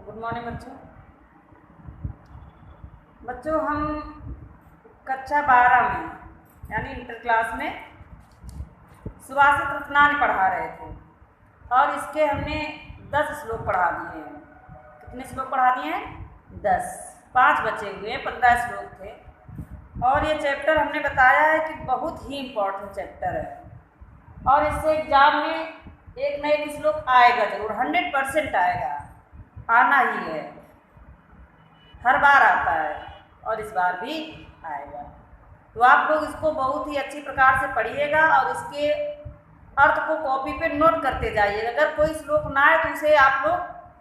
Good morning बच्चों। बच्चों हम कक्षा 12 में यानी इंटर क्लास में सुभाषित रत्नानि पढ़ा रहे थे और इसके हमने 10 श्लोक पढ़ा दिए हैं। कितने श्लोक पढ़ा दिए हैं? 10। 5 बचे हुए हैं, 15 श्लोक थे। और ये चैप्टर हमने बताया है कि बहुत ही इम्पोर्टेंट चैप्टर है और इससे एग्जाम में एक न एक श्लोक आएगा जरूर, 100% आएगा, आना ही है, हर बार आता है और इस बार भी आएगा। तो आप लोग इसको बहुत ही अच्छी प्रकार से पढ़िएगा और इसके अर्थ को कॉपी पे नोट करते जाइएगा। अगर कोई श्लोक ना आए तो उसे आप लोग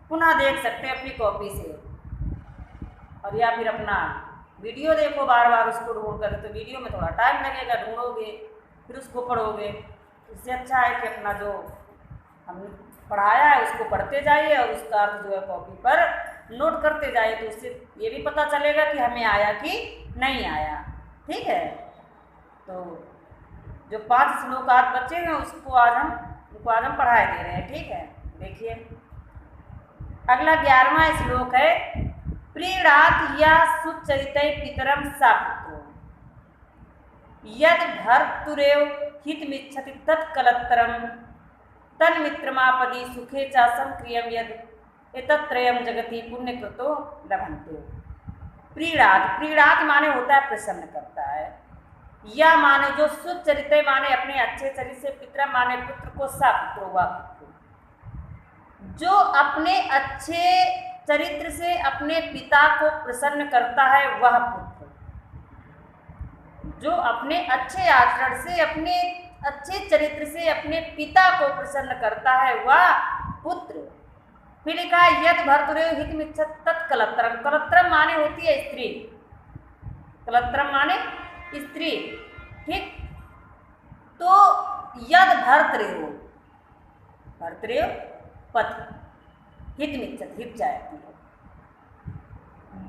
पुनः देख सकते हैं अपनी कॉपी से, और या फिर अपना वीडियो देखो बार बार उसको ढूंढ कर। तो वीडियो में थोड़ा टाइम लगेगा, ढूंढोगे फिर उसको पढ़ोगे। इससे अच्छा है कि अपना जो हम पढ़ाया है उसको पढ़ते जाइए और उसका अर्थ जो है कॉपी पर नोट करते जाइए। तो उससे ये भी पता चलेगा कि हमें आया कि नहीं आया। ठीक है, तो जो 5 श्लोक आज बचे हैं उनको आज हम पढ़ाए दे रहे हैं। ठीक है, देखिए अगला 11वां श्लोक है, प्रीणात या सुचरितै पितरम सापुत्रो यद भर्तुरेव हितमिच्छति तत्कलत्रम तन्मित्रमापदी सुखे चासम क्रियम यद एतत्त्रयम जगति पुण्यकृतो लभन्ते। प्रीणात माने होता है प्रसन्न करता है, या माने जो सुचरित माने अपने अच्छे चरित्र से, पितरम माने पुत्र को, सा पुत्रो व पुत्र जो अपने अच्छे चरित्र से अपने पिता को प्रसन्न करता है वह पुत्र, जो अपने अच्छे आचरण से अपने अच्छे चरित्र से अपने पिता को प्रसन्न करता है वह पुत्र। फिर लिखा है यद भर्तुरेव हितमिच्छति तत्कलत्रम। कलत्रम माने होती है स्त्री, कलत्रम माने स्त्री। ठीक, तो यद भर्तुरेव पति, हितमिच्छति हित चाहती है,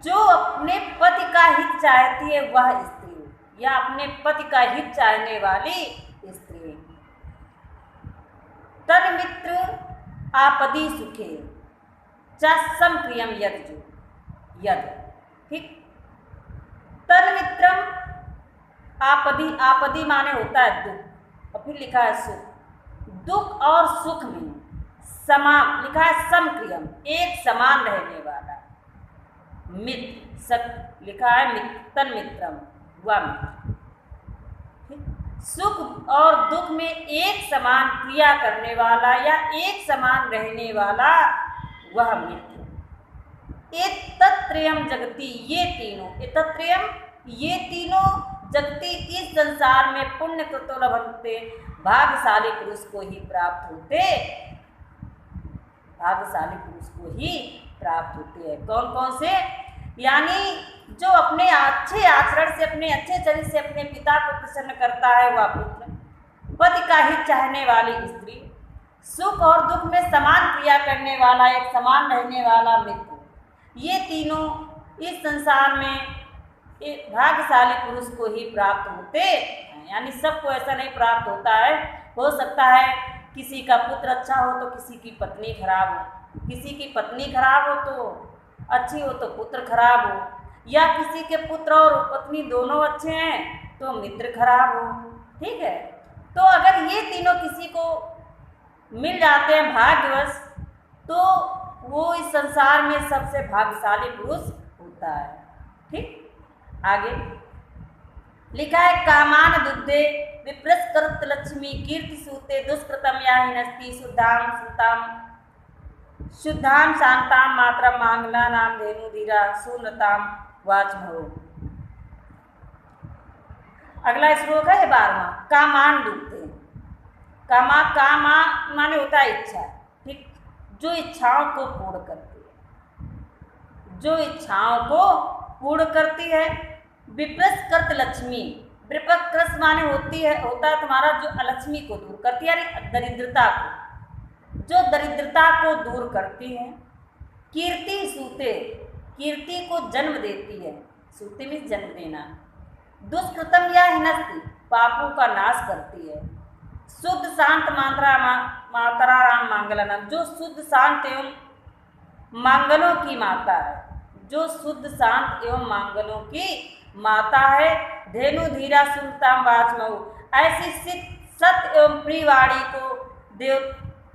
जो अपने पति का हित चाहती है वह स्त्री, या अपने पति का हित चाहने वाली स्त्री। तन्मित्र आपदी सुखे चासम क्रियम यद। ठीक, तन्मित्रम आपदी माने होता है दुख, और फिर लिखा है सुख। दुख और सुख में समान लिखा है, समक्रियम एक समान रहने वाला। मित्र लिखा है तन्मित्रम व मित्र। सुख और दुख में एक समान क्रिया करने वाला या एक समान रहने वाला वह मित्र। एतत्त्रयम जगति, ये तीनों जगति इस संसार में पुण्य कृतो लभन्ते, भाग्यशाली पुरुष को ही प्राप्त होते, भाग्यशाली पुरुष को ही प्राप्त होते हैं। कौन कौन से? यानी जो अपने अच्छे आचरण से, अपने अच्छे चरित्र से अपने पिता को प्रसन्न करता है वह पुत्र, पति का हित चाहने वाली स्त्री, सुख और दुख में समान क्रिया करने वाला, एक समान रहने वाला मित्र। ये तीनों इस संसार में भाग्यशाली पुरुष को ही प्राप्त होते हैं। यानी सबको ऐसा नहीं प्राप्त होता है। हो सकता है किसी का पुत्र अच्छा हो तो किसी की पत्नी खराब हो, किसी की पत्नी खराब हो तो अच्छी हो तो पुत्र खराब हो, या किसी के पुत्र और पत्नी दोनों अच्छे हैं तो मित्र खराब हो। ठीक है, तो अगर ये तीनों किसी को मिल जाते हैं भाग्यवश, तो वो इस संसार में सबसे भाग्यशाली पुरुष होता है। ठीक, आगे लिखा है, कामान दुग्धे विप्रस्कृत लक्ष्मी कीर्ति सूते दुष्कृतम या हिनस्ति शुद्धाम शांताम मातरम मांगला नाम धेनु धीरा सुनताम वाच भरो। अगला श्लोक है 12वां, कामान दुग्धे। कामा माने होता है इच्छा। ठीक, जो इच्छाओं को पूर्ण करती है, जो इच्छाओं को पूर्ण करती है। विप्रस्कृत लक्ष्मी, विप्रकृत माने होता है तुम्हारा जो अलक्ष्मी को दूर करती है, यानी दरिद्रता को, जो दरिद्रता को दूर करती है। कीर्ति सूते, कीर्ति को जन्म देती है, सूते में जन्म देना। दुष्कृतम या हिनस्ति, पापों का नाश करती है। शुद्ध शांत मातराराम मांगलानाम, जो शुद्ध शांत एवं मांगलों की माता है, जो शुद्ध शांत एवं मांगलों की माता है। धेनु धीरा सुनताम वाचमऊ, ऐसी सत एवं प्रिय वाणी को देव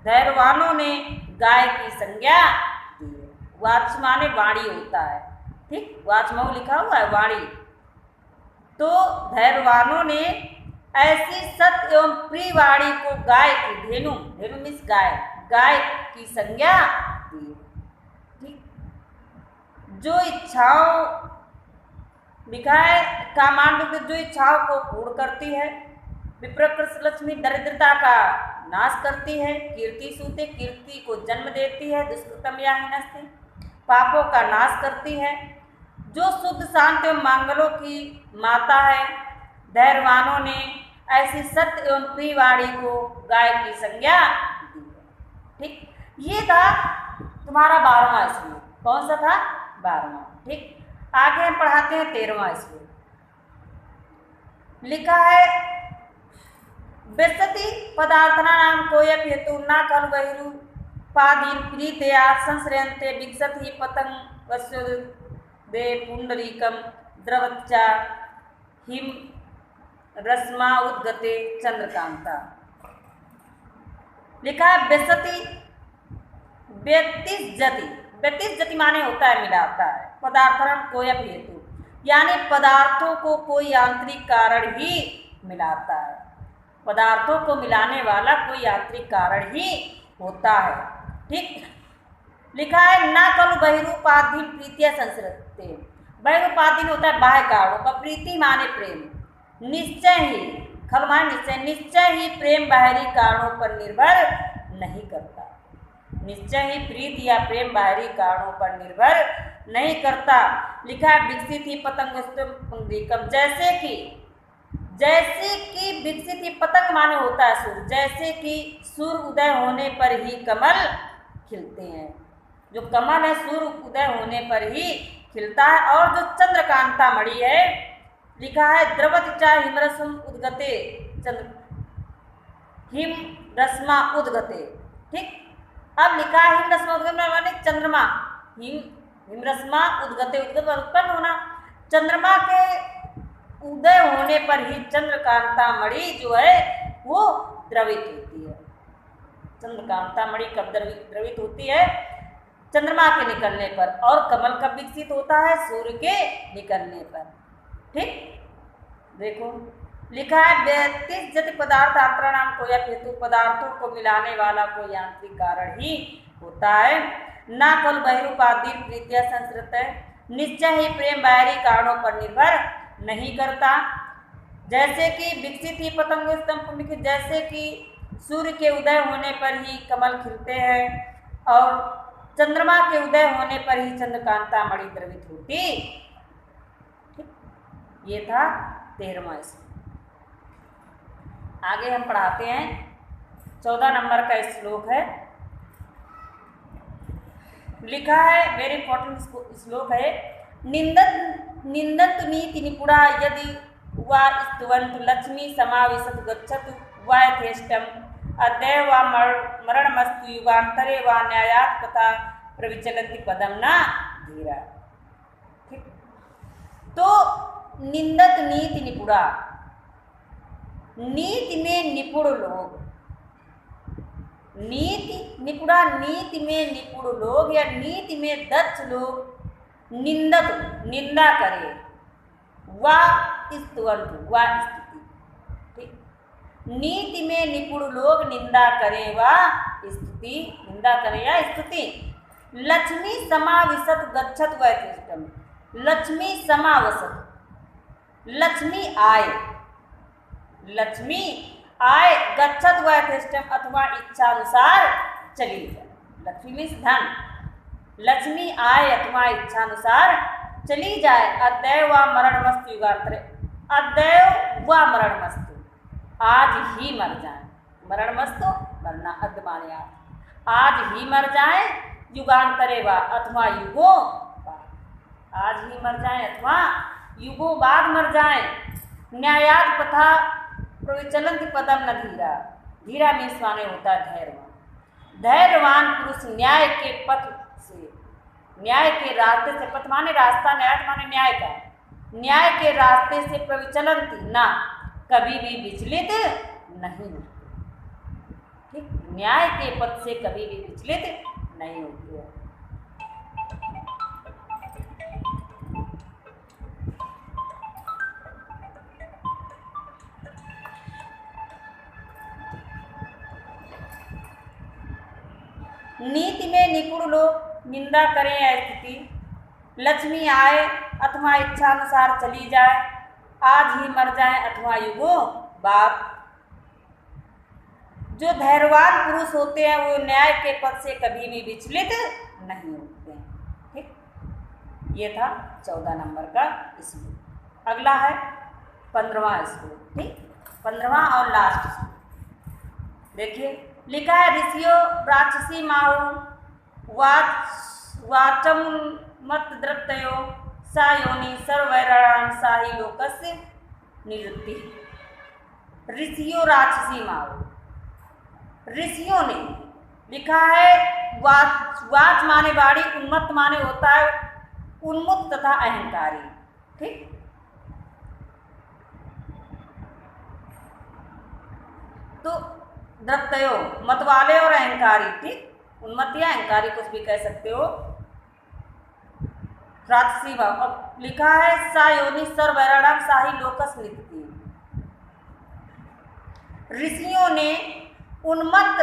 धैर्यवानों ने गाय की संज्ञा दी है। वाच माने वाणी होता है, ठीक, वाचमऊ लिखा हुआ है वाणी। तो धैर्यवानों ने ऐसी सत्य एवं प्रिय वाणी को गाय की, धेनु धेनु मीन्स गाय, गाय की संज्ञा दी, ठीक। जो इच्छाओं लिखा है कामांड, जो इच्छाओं को पूर्ण करती है। विप्रकृष्ट लक्ष्मी दरिद्रता का नाश करती है। कीर्ति सूते, कीर्ति को जन्म देती है। दुष्कृतम या हिनस्ते, पापों का नाश करती है। जो शुद्ध शांत एवं मांगलों की माता है। धैर्यवानों ने ऐसी सत्य एवं प्रिय वाणी को गाय की संज्ञा दी है, ठीक। ये था तुम्हारा 12वां श्लोक। कौन सा था? 12वां, ठीक। आगे हम पढ़ाते हैं 13वां श्लोक। लिखा है विशति पदार्थना नाम कोयप हेतु ना खलु बहिरूपाधीन प्रीतया संश्रयन्ते विकसति पतंग वस्योदे पुंडरीकम द्रवच्चा हिम रश्मा उद्गते चंद्रकांता। लिखा है विशति व्यतिजति, व्यतिजति माने होता है मिलाता है। पदार्थन कोयप हेतु यानी पदार्थों को कोई यांत्रिक कारण ही मिलाता है। पदार्थों को मिलाने वाला कोई यांत्रिक कारण ही होता है, ठीक। लिखा है ना कलु बहिरूपाधीन प्रीतिया संसरते। बहिरूपाधीन होता है बाह्य कारणों का, प्रीति माने प्रेम। निश्चय ही, खल माने निश्चय, निश्चय ही प्रेम बाहरी कारणों पर निर्भर नहीं करता। निश्चय ही प्रीति या प्रेम बाहरी कारणों पर निर्भर नहीं करता। लिखा है विकसित ही पतंग पुंडरीकम, जैसे कि विकसित ही पतंग माने होता है सूर्य, जैसे कि सूर्य उदय होने पर ही कमल खिलते हैं। जो कमल है सूर्य उदय होने पर ही खिलता है। और जो चंद्रकांता मणि है, लिखा है द्रवतिचा हिमरसम उद्गते, हिम रश्मा उद्गते, ठीक। अब लिखा है हिम रश्मा उद्गते माने चंद्रमा, हिमरश्मा उद्गते, उद्गत उत्पन्न होना। चंद्रमा के उदय होने पर ही चंद्रकांता मणि जो है वो द्रवित होती है। चंद्रकांता मणि कब द्रवित होती है? चंद्रमा के निकलने पर। और कमल कब विकसित होता है? सूर्य के निकलने पर, ठीक। देखो लिखा है व्यतिजति पदार्थ अंतराणाम कोई हेतु, पदार्थों को मिलाने वाला कोई यांत्रिक कारण ही होता है। ना कल बहिरूपाधीन प्रीतिया संस्कृत है, निश्चय ही प्रेम बाहरी कारणों पर निर्भर नहीं करता। जैसे कि विकसित ही पतंग स्तंभ, जैसे कि सूर्य के उदय होने पर ही कमल खिलते हैं और चंद्रमा के उदय होने पर ही चंद्रकांता मणि द्रवित होती। ये था 13वां श्लोक। आगे हम पढ़ाते हैं 14 नंबर का श्लोक है। लिखा है वेरी इंपॉर्टेंट श्लोक है। निंदत नीति निपुणा यदि वा स्तुवन्तु लक्ष्मी समाविशतु गच्छतु वा यथेष्टम अद्य वा मरणमस्तु युगांतरे वा न्यायात् तथा प्रविचलन्ति पदम न धीरा, ठीक। तो निंदत नीति निपुणा, नीति में निपुण लोग, नीति निपुणा, नीति में निपुण लोग या नीति में दक्ष लोग निंदत निंदा करे, वा स्तुवन्तु वा स्तुति, ठीक। नीति में निपुण लोग निंदा करे वा स्तुति, निंदा करे या स्तुति। लक्ष्मी समाविशत गच्छत व यथेष्टम, लक्ष्मी समावसत, लक्ष्मी आए, लक्ष्मी आए, गच्छत व यथेष्टम अथवा इच्छानुसार चली जाए। लक्ष्मी मीन्स धन, लक्ष्मी आए अथवा इच्छानुसार चली जाए। अद्यव व मरणमस्तु युगांतरे, अद्यव व मरणमस्तु, आज ही मर जाए। मरणमस्तु मरना, अद्य माने आज ही मर जाए। युगांतरे व अथवा युगों बाद, आज ही मर जाए अथवा युगों बाद मर जाए। न्यायात् तथा प्रविचलन्ति पदम न धीरा, धीरा मीन्स माने होता है धैर्यवान। धैर्यवान पुरुष न्याय के पथ से न्याय के रास्ते से, पथ माने रास्ता, न्याय माने न्याय का, न्याय के रास्ते से प्रविचलन्ति ना, कभी भी विचलित नहीं होते। ठीक, न्याय के पथ से कभी भी विचलित नहीं होते हैं। नीति में निपुण लोग निंदा करें या स्थिति, लक्ष्मी आए अथवा इच्छानुसार चली जाए, आज ही मर जाए अथवा युगों बाद। जो धैर्यवान पुरुष होते हैं वो न्याय के पथ से कभी भी विचलित नहीं होते हैं। ठीक, ये था 14 नंबर का श्लोक। अगला है 15वां श्लोक। ठीक, 15वां और लास्ट श्लोक देखिए, लिखा है ऋषियों राक्षसी माहु वाचम मत द्रप्तयो सा योनि सर्वैराणाम साहि लोकस्य निवृत्ति। ऋषियों राक्षसी माहु, ऋषियों ने लिखा है वाच माने वाणी, उन्मत्त माने होता है उन्मुक्त तथा अहंकारी। ठीक, तो द्रप्तयो मतवाले और अहंकारी। ठीक, उन्मत्त या अहंकारी कुछ भी कह सकते हो। राक्षसी भाव, अब लिखा है सा योनि सर्वैराणाम साहि लोकस्य निवृत्ति। ऋषियों ने उन्मत्त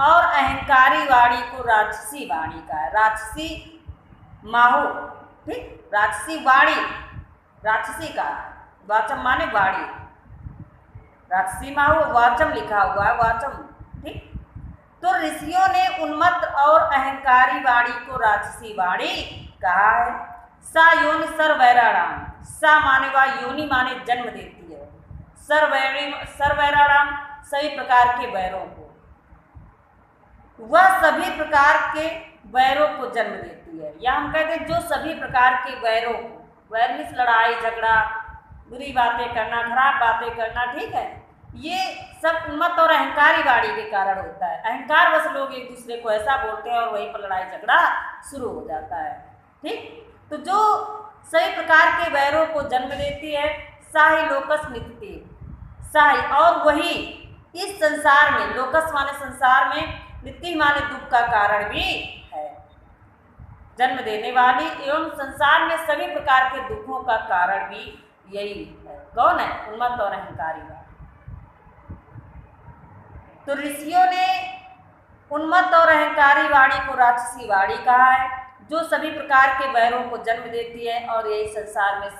और अहंकारी वाणी को राक्षसी वाणी का है, राक्षसी माहु। ठीक, राक्षसी वाणी, राक्षसी का वाचम माने वाणी, राक्षसी माहु वाचम लिखा हुआ है, वाचम। ठीक, तो ऋषियों ने उन्मत्त और अहंकारी वाणी को राक्षसी वाणी कहा है। सा योनि सर्वैराणाम, सा माने वा, योनि माने जन्म देती है, सर्वैराणाम सभी प्रकार के वैरों को, वह सभी प्रकार के वैरों को जन्म देती है। या हम कहते हैं जो सभी प्रकार के वैरों को, वैर मीन्स लड़ाई झगड़ा, बुरी बातें करना, खराब बातें करना। ठीक है, ये सब उन्मत्त और अहंकारी वाणी के कारण होता है। अहंकार बस लोग एक दूसरे को ऐसा बोलते हैं और वहीं पर लड़ाई झगड़ा शुरू हो जाता है। ठीक, तो जो सभी प्रकार के वैरों को जन्म देती है, साहि लोकस्य निवृत्ति, साहि और वही इस संसार में, लोकस माने संसार में, नित्य माने दुख का कारण भी है, जन्म देने वाली एवं संसार में सभी प्रकार के दुखों का कारण भी यही है। कौन है? उन्मत्त और अहंकारी वाणी। तो ऋषियों ने उन्मत्त और अहंकारी वाणी को राक्षसी वाणी कहा है, जो सभी प्रकार के वैरों को जन्म देती है और यही संसार में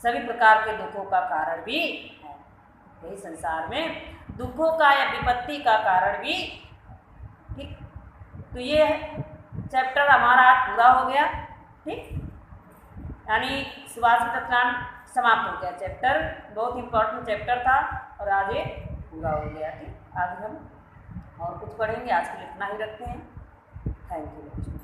सभी प्रकार के दुखों का कारण भी है, यही संसार में दुखों का या विपत्ति का कारण भी। ठीक, तो ये चैप्टर हमारा आज पूरा हो गया। ठीक, यानी सुभाषित रत्नान समाप्त हो गया चैप्टर, बहुत इंपॉर्टेंट चैप्टर था और आज ये पूरा हो गया। ठीक, आगे हम और कुछ पढ़ेंगे, आज के लिए इतना ही रखते हैं। थैंक यू बच्चों।